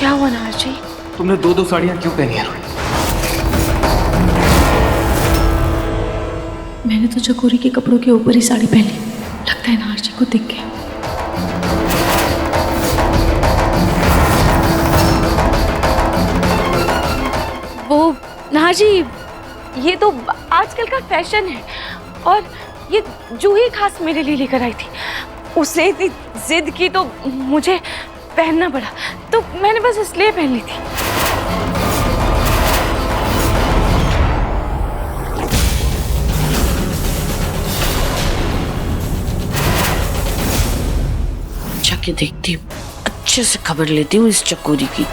क्या हुआ नाज जी? तुमने दो दो साड़ियाँ क्यों पहनी है रोहित? मैंने तो चकोरी के कपड़ों के ऊपर ही साड़ी पहनी। लगता है नाज जी को दिख गया। वो नाज जी, ये तो आजकल का फैशन है और ये जूही खास मेरे लिए लेकर आई थी। उसने इतनी जिद की तो मुझे पहनना पड़ा, तो मैंने बस इसलिए पहन ली थी। जाके देखती हूँ, अच्छे से खबर लेती हूँ इस चकोरी की।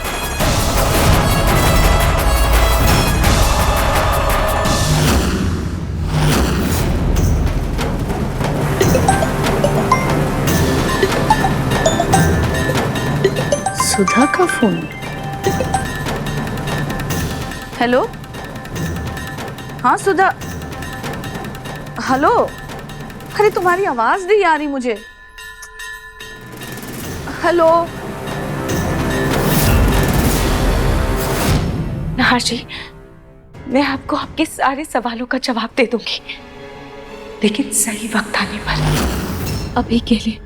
सुधा का फोन। हेलो, हाँ सुधा। हेलो, अरे तुम्हारी आवाज नहीं आ रही मुझे। हेलो नाज जी, मैं आपको आपके सारे सवालों का जवाब दे दूंगी, लेकिन सही वक्त आने पर। अभी के लिए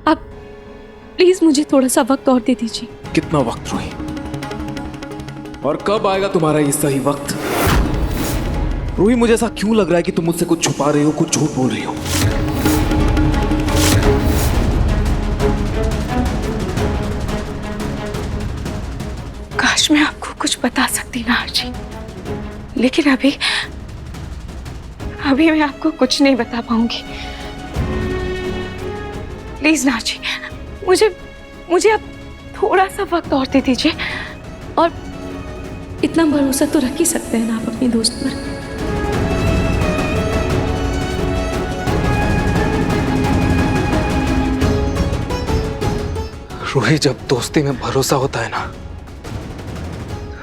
आप प्लीज मुझे थोड़ा सा वक्त और दे दीजिए। कितना वक्त रोहित? और कब आएगा तुम्हारा ये सही वक्त? रोहित, मुझे ऐसा क्यों लग रहा है कि तुम मुझसे कुछ छुपा रही हो, कुछ झूठ बोल रही हो? काश मैं आपको कुछ बता सकती नाज जी, लेकिन अभी मैं आपको कुछ नहीं बता पाऊंगी। प्लीज नाज जी, मुझे अब थोड़ा सा वक्त और दे दीजिए। और इतना भरोसा तो रख ही सकते हैं ना आप अपनी दोस्त पर। रोहित, जब दोस्ती में भरोसा होता है ना,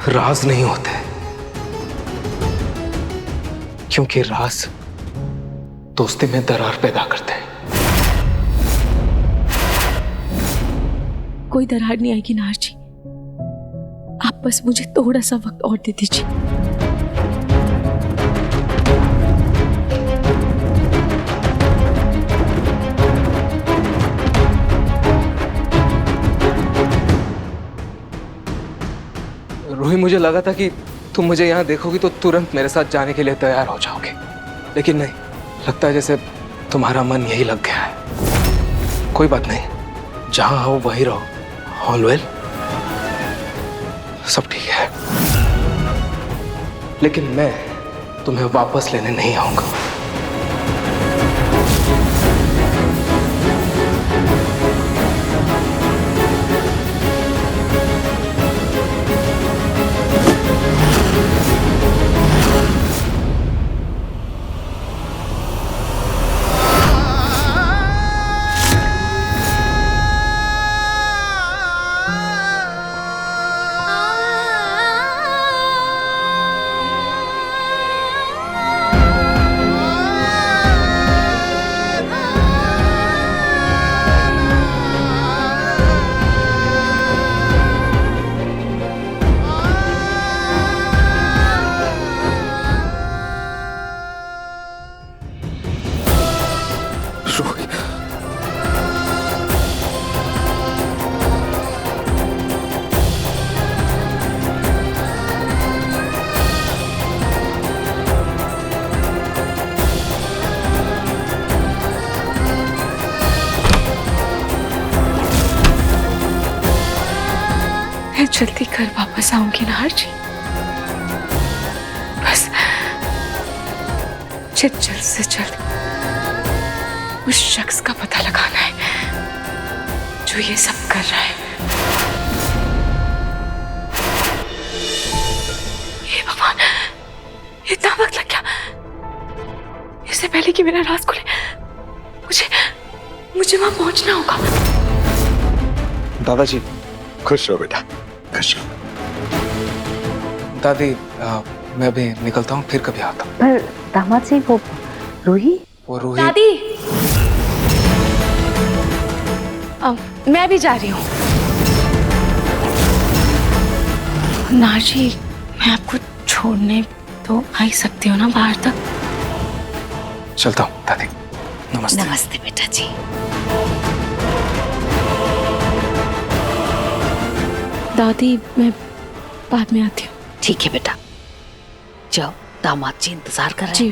राज नहीं होते, क्योंकि राज दोस्ती में दरार पैदा करते हैं। कोई दरार नहीं आएगी नाज जी, आप बस मुझे थोड़ा सा वक्त और दे दीजिए। रोहित, मुझे लगा था कि तुम मुझे यहाँ देखोगी तो तुरंत मेरे साथ जाने के लिए तैयार हो जाओगे, लेकिन नहीं, लगता है जैसे तुम्हारा मन यही लग गया है। कोई बात नहीं, जहां हो वहीं रहो। ऑल वेल, सब ठीक है, लेकिन मैं तुम्हें वापस लेने नहीं आऊंगा। मैं जल्दी घर वापस आऊंगी नाज जी, बस मुझे जल्द से जल्द उस शख्स का पता लगाना है जो ये सब कर रहा है। हे भगवान, इतना वक्त लग गया। इससे पहले कि मेरा राज खुले, मुझे वहां पहुंचना होगा। दादाजी, खुश रहो बेटा, खुश रहो। दादी, मैं अभी निकलता हूँ, फिर कभी आता हूँ। पर दामाद जी, वो रूही दादी, मैं भी जा रही हूँ। नाजी, मैं आपको छोड़ने तो आ ही सकती हूँ ना बाहर तक? चलता हूँ दादी। नमस्ते। नमस्ते बेटा जी। दादी, मैं बाद में आती हूँ। ठीक है बेटा, जाओ, दामाद जी इंतजार कर रहे हैं। जी।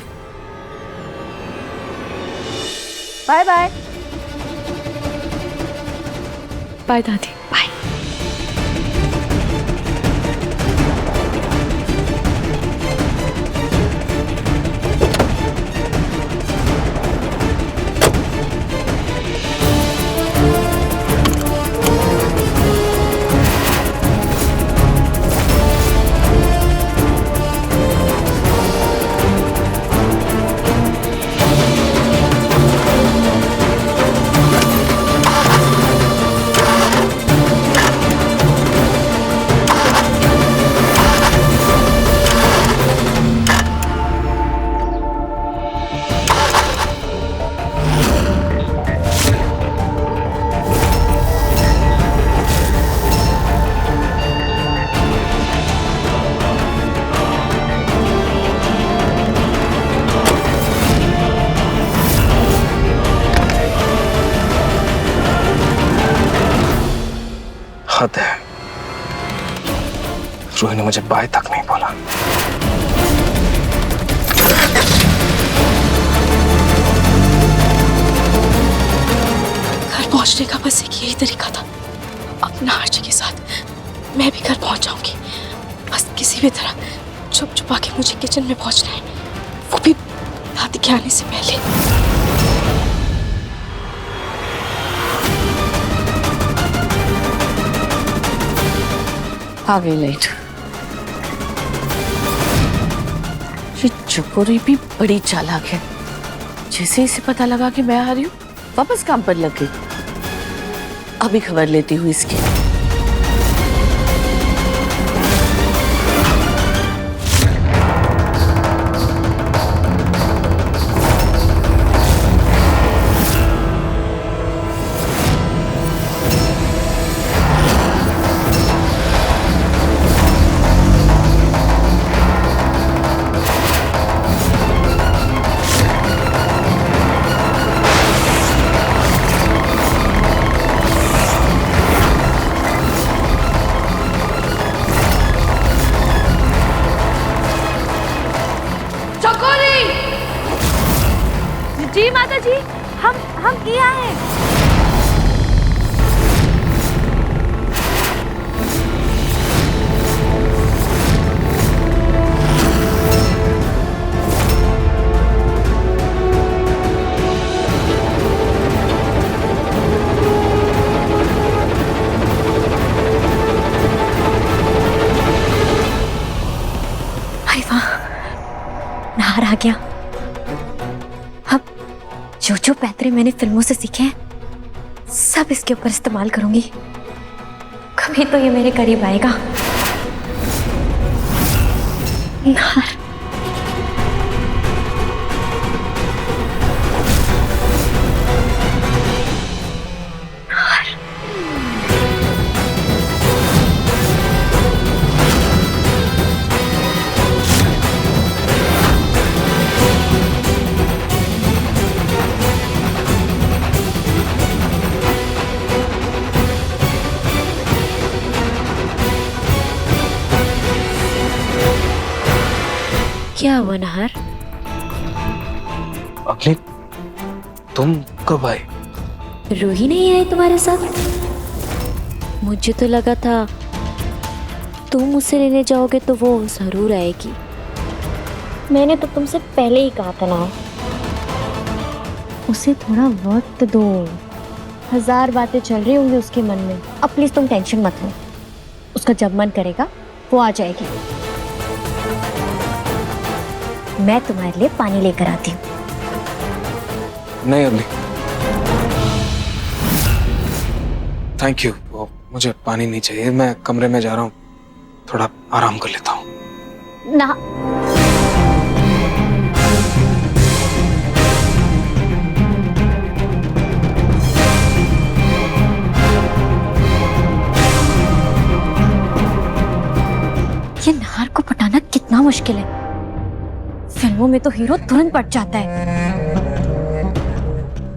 Bye bye. बाय दादी। बाय। हद है, रूही ने मुझे बाय तक नहीं बोला। घर पहुंचने का बस एक यही तरीका था, अपना आर्ची के साथ मैं भी घर पहुंच जाऊंगी। बस किसी भी तरह छुप छुपा के मुझे किचन में पहुंचना है, वो भी दादी के आने से पहले। आ गई लेट। ये चकोरी भी बड़ी चालाक है। जैसे इसे पता लगा कि मैं आ रही हूँ, वापस काम पर लग गई। अभी खबर लेती हूँ इसकी। जी माता जी, हम किया है। अरे वाह, नहार आ गया। अब जो जो पैतरे मैंने फिल्मों से सीखे हैं सब इसके ऊपर इस्तेमाल करूंगी। कभी तो ये मेरे करीब आएगा। नहार। क्या हुआ नहार? अगली, तुम कब आई? रूही नहीं आई तुम्हारे साथ? मुझे तो लगा था तुम उसे लेने जाओगे तो वो जरूर आएगी। मैंने तो तुमसे पहले ही कहा था ना, उसे थोड़ा वक्त दो। 1000 बातें चल रही होंगी उसके मन में। अब प्लीज तुम टेंशन मत लो, उसका जब मन करेगा वो आ जाएगी। मैं तुम्हारे लिए पानी लेकर आती हूँ। नहीं अगली, थैंक यू, मुझे पानी नहीं चाहिए। मैं कमरे में जा रहा हूँ, थोड़ा आराम कर लेता हूँ। ना, मुश्किल है। फिल्मों में तो हीरो तुरंत पट जाता है।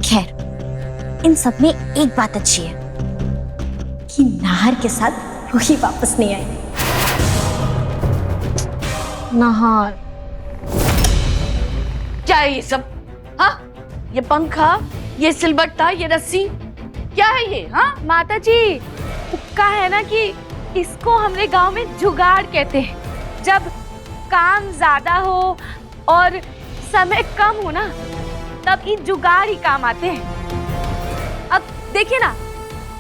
खैर, इन सब में एक बात अच्छी है कि नाहर के साथ रूही वापस नहीं आई। नाहर, क्या है ये सब? हाँ, ये पंखा, ये सिलबट्टा, ये रस्सी, क्या है ये? हाँ माता जी, का है ना कि इसको हमरे गांव में जुगाड़ कहते हैं। जब काम ज्यादा हो और समय कम हो ना, तब ये जुगाड़ ही काम आते हैं। अब देखिए ना,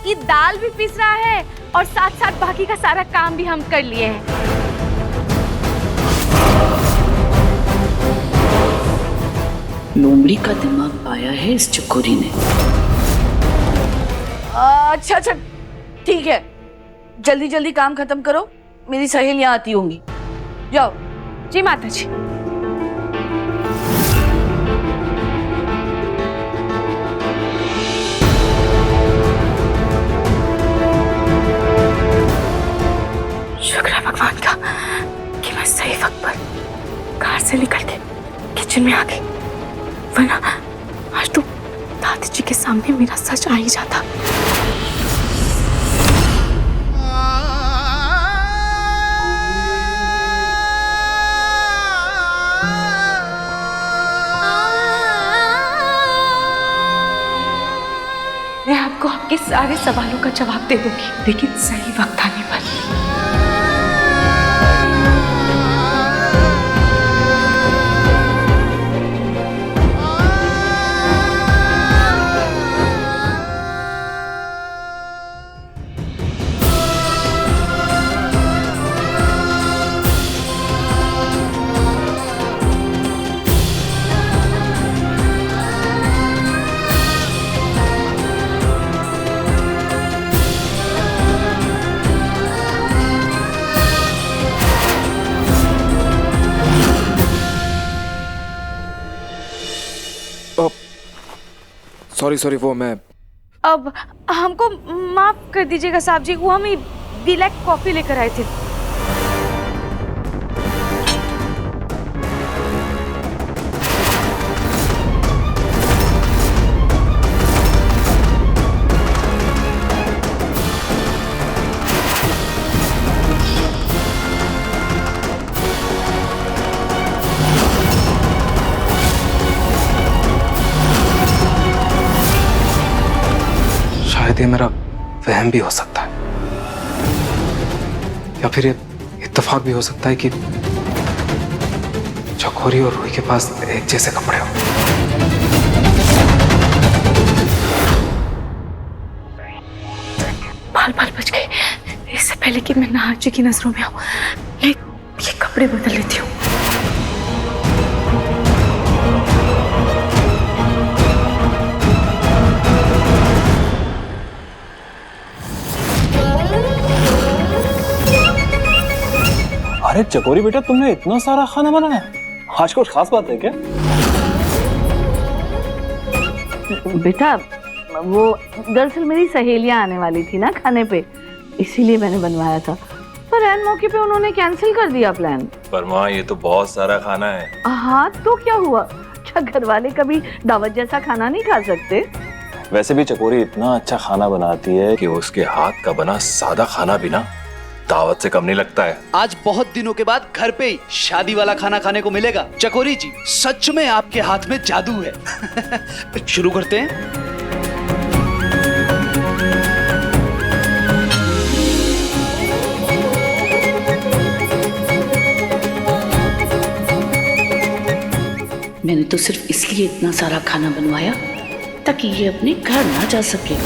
ये दाल भी पीस रहा है और साथ साथ बाकी का सारा काम भी हम कर लिए हैं। लोमड़ी का दिमाग पाया है इस चकोरी ने। अच्छा अच्छा, ठीक है, जल्दी जल्दी काम खत्म करो, मेरी सहेलियां आती होंगी। जाओ। जी माता जी। शुक्र है भगवान का कि मैं सही वक्त पर कार से निकल के किचन में आ गई, वरना आज तो दादी जी के सामने मेरा सच आ ही जाता। मैं आपको आपके सारे सवालों का जवाब दे दूंगी, लेकिन सही वक्त आने पर। सॉरी, वो मैं अब हमको माफ कर दीजिएगा साहब जी, वो हम ब्लैक कॉफी लेकर आए थे। ये मेरा वहम भी हो सकता है, या फिर ये इत्तेफाक भी हो सकता है कि चकोरी और रूही के पास एक जैसे कपड़े हो। बाल बच गए। इससे पहले कि मैं नाहर जी की नजरों में आऊं, ये कपड़े बदल लेती हूँ। अरे चकोरी बेटा, तुमने इतना सारा खाना बनाया, आज कुछ खास बात है क्या? बेटा, वो दरअसल मेरी सहेलियां आने वाली थी ना खाने पे, इसीलिए मैंने बनवाया था, पर ऐन मौके पे उन्होंने कैंसिल कर दिया प्लान। पर माँ, ये तो बहुत सारा खाना है। हाँ तो क्या हुआ, क्या घर वाले कभी दावत जैसा खाना नहीं खा सकते? वैसे भी चकोरी इतना अच्छा खाना बनाती है कि उसके हाथ का बना सादा खाना भी ना दावत से कम नहीं लगता है। आज बहुत दिनों के बाद घर पे ही शादी वाला खाना खाने को मिलेगा। चकोरी जी, सच में आपके हाथ में जादू है। शुरू करते हैं। मैंने तो सिर्फ इसलिए इतना सारा खाना बनवाया ताकि ये अपने घर ना जा सके।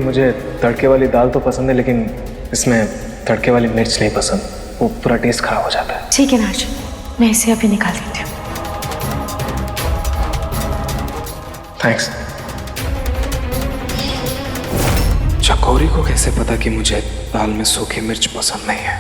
मुझे तड़के वाली दाल तो पसंद है, लेकिन इसमें तड़के वाली मिर्च नहीं पसंद, वो पूरा टेस्ट खराब हो जाता है। ठीक है नाज, मैं इसे अभी निकाल देती हूँ। थैंक्स। चकोरी को कैसे पता कि मुझे दाल में सूखी मिर्च पसंद नहीं है?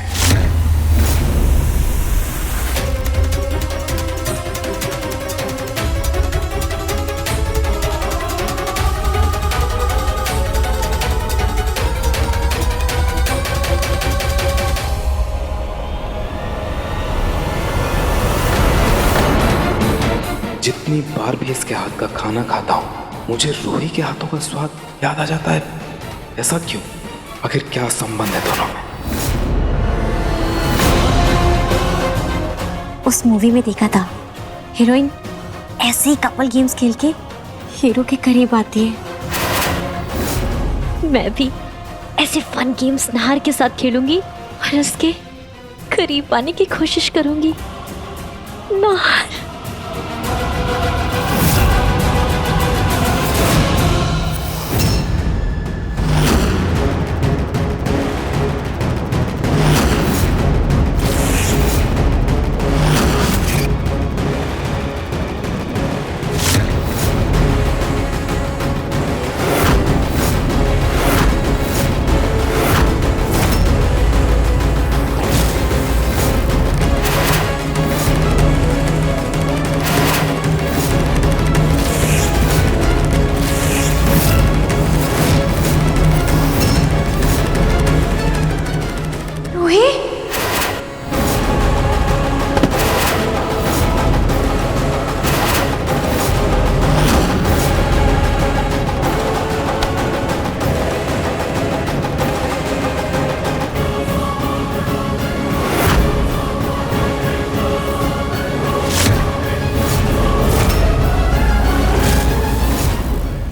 जितनी बार भी इसके हाथ का खाना खाता हूँ मुझे रूही के हाथों का स्वाद याद आ जाता है। ऐसा क्यों? आखिर क्या संबंध है दोनों में? उस मूवी में देखा था हीरोइन ऐसे ही कपल गेम्स खेल के हीरो के करीब आती है। मैं भी ऐसे फन गेम्स नहार के साथ खेलूंगी और उसके करीब आने की कोशिश करूंगी। नहार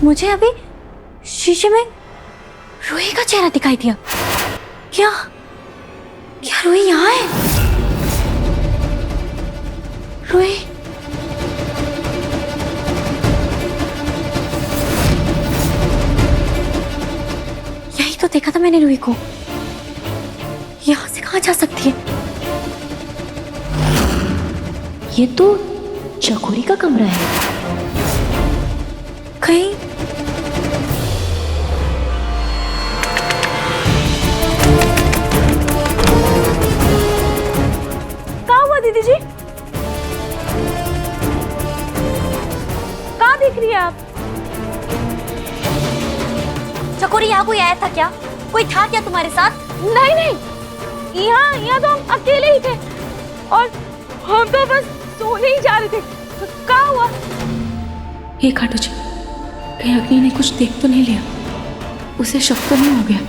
मुझे अभी शीशे में रूही का चेहरा दिखाई दिया। क्या क्या रूही यहाँ है? रूही यही तो देखा था मैंने रूही को। यहाँ से कहाँ जा सकती है? ये तो चकोरी का कमरा है। कहीं दीदी जी, कहाँ देख रही है आप? चकोरी यहाँ कोई आया था क्या? कोई था क्या तुम्हारे साथ? नहीं नहीं, यहाँ तो हम अकेले ही थे और हम तो बस सोने ही जा रहे थे। कहाँ हुआ? हे खाटू जी, कहीं अग्नि ने कुछ देख तो नहीं लिया? उसे शक तो नहीं हो गया?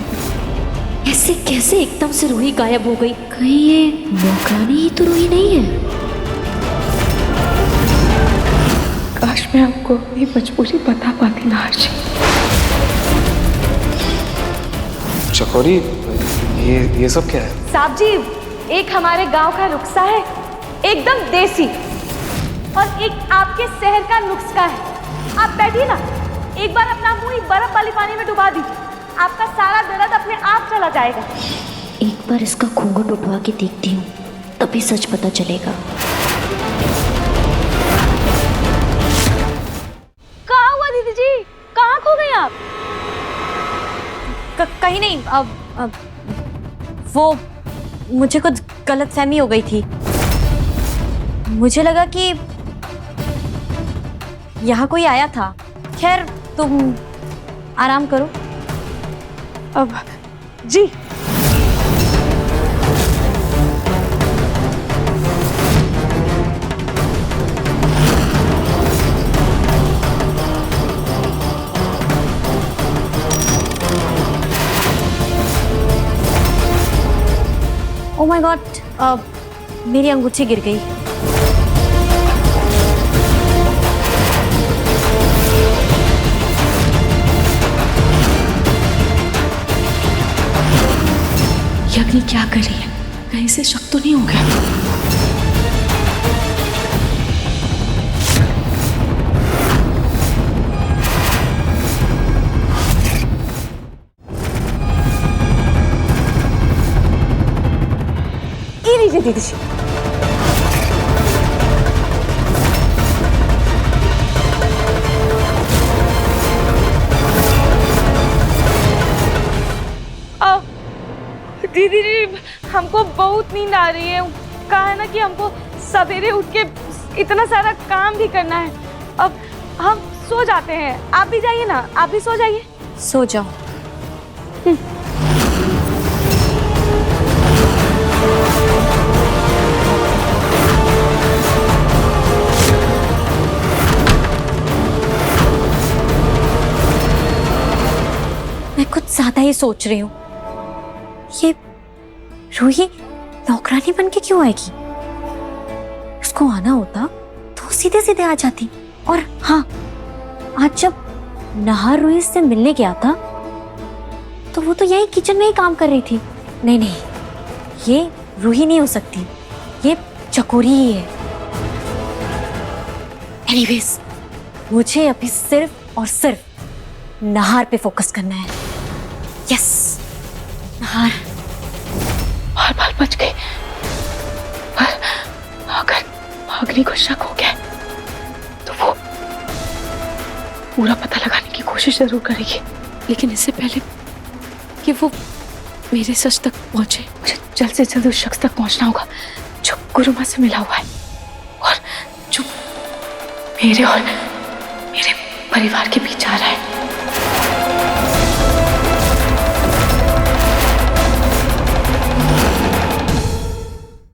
ऐसे कैसे एकदम से रूही गायब हो गई? कहीं ये नौकरानी ही तो रूही नहीं है? काश मैं आपको ये मजबूरी बता पाती नार जी। चकोरी, ये सब क्या है? साहब जी, एक हमारे गांव का नुस्खा है, एकदम देसी, और एक आपके शहर का नुस्खा है। आप बैठिए ना, एक बार अपना मुंह बर्फ वाले पानी में डुबा दीजिए, आपका सारा दर्द अपने आप चला जाएगा। एक बार इसका घूंघट उठवा के देखती हूँ, तभी सच पता चलेगा। कहाँ हुआ दीदी जी? कहाँ खो गए आप? कहीं नहीं। अब वो मुझे कुछ गलतफहमी हो गई थी। मुझे लगा कि यहाँ कोई आया था। खैर तुम आराम करो। अब जी ओह माय गॉड, मेरी अंगूठी गिर गई। अग्नि क्या कर रही है? कहीं से शक तो नहीं हो गया? ये लीजिए दीदी जी। दीदी जी हमको बहुत नींद आ रही है। कहा है ना कि हमको सवेरे उठ के इतना सारा काम भी करना है। अब हम सो जाते हैं। आप भी जाइए ना, आप भी सो जाइए। सो जाओ। मैं कुछ ज्यादा ही सोच रही हूँ। ये रूही नौकरानी बन के क्यों आएगी? उसको आना होता तो सीधे सीधे आ जाती। और हाँ, आज जब नहार रूही से मिलने गया था तो वो तो यही किचन में ही काम कर रही थी। नहीं नहीं, ये रूही नहीं हो सकती, ये चकोरी ही है। एनीवेज, मुझे अभी सिर्फ और सिर्फ नहार पे फोकस करना है। यस, नहार। और बाल बच गए। पर अगर भागने को शक हो गया तो वो पूरा पता लगाने की कोशिश जरूर करेगी। लेकिन इससे पहले कि वो मेरे सच तक पहुंचे, मुझे जल्द से जल्द उस शख्स तक पहुंचना होगा जो गुरुमा से मिला हुआ है और जो मेरे और मेरे परिवार के बीच आ रहा है।